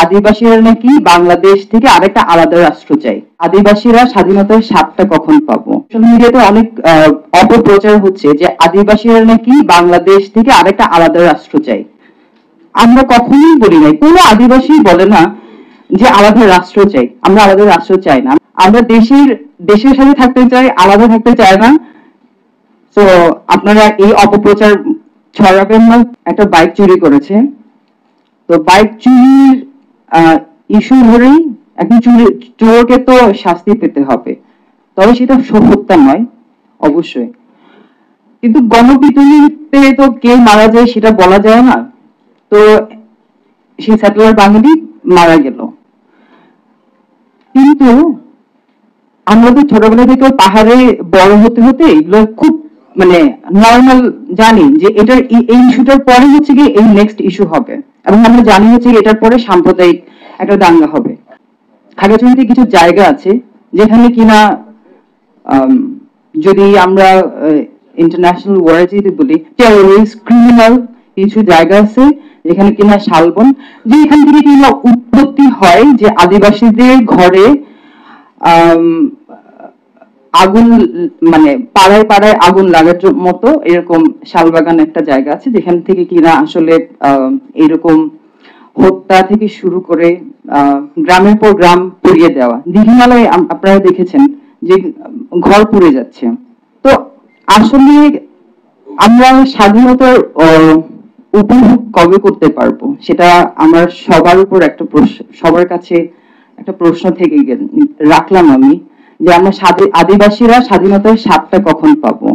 আদিবাসীরা নাকি বাংলাদেশ থেকে আরেকটা আলাদা রাষ্ট্র চাই। আদিবাসীরা স্বাধীনতার স্বাদটা কখন পাবো? সোশ্যাল মিডিয়াতে অনেক অপপ্রচার হচ্ছে যে আদিবাসীরা নাকি বাংলাদেশ থেকে আরেকটা আলাদা রাষ্ট্র চাই। আমরা কখনোই বলি নাই, কোনো আদিবাসী বলে না যে আলাদা রাষ্ট্র চাই। আমরা আলাদা রাষ্ট্র চাই না, আমরা দেশের সাথে থাকতে চাই, আলাদা থাকতে চাই না। তো আপনারা এই অপপ্রচার ছড়াবেন না। একটা বাইক চুরি করেছে, তো বাইক চুরির ইস্যু ধরেই এখন চোরকে তো শাস্তি পেতে হবে, তবে সেটা হত্যা নয় অবশ্যই। কিন্তু গণপিটুনিতে তো কে মারা যায় সেটা বলা যায় না। তো সেই সেটেলার বাঙালি মারা গেল, কিন্তু আমরা তো ছোটবেলা থেকে পাহাড়ে বড় হতে হতে এগুলো খুব মানে নর্মাল জানি যে এটার এই ইস্যুটার পরে হচ্ছে কি এই নেক্সট ইস্যু হবে, এবং আমরা জানি হচ্ছে এটার পরে সাম্প্রদায়িক একটা দাঙ্গা হবে। খাগড়াছড়িতে কিছু জায়গা আছে যেখানে কিনা যদি আমরা ইন্টারন্যাশনাল ওয়ার্ডে বলি টেররিস্ট ক্রিমিনাল কিছু জায়গা আছে যেখানে কিনা শালবন, যে এখান থেকে কিনা উৎপত্তি হয় যে আদিবাসীদের ঘরে আগুন মানে পাড়ায় পাড়ায় আগুন লাগার মতো এরকম শালবাগান একটা জায়গা আছে যেখান থেকে কিনা আসলে এরকম হত্যা থেকে শুরু করে গ্রামের পর গ্রাম পুড়িয়ে দেওয়া। দীঘিনালায় আপনারা দেখেছেন যে ঘর পুড়ে যাচ্ছে। তো আসলে আমরা স্বাধীনতার উপভোগ কবে করতে পারবো সেটা আমার সবার উপর একটা প্রশ্ন, সবার কাছে একটা প্রশ্ন থেকে রাখলাম আমি, যে আমরা আদিবাসীরা স্বাধীনতার স্বাদটা কখন পাবো।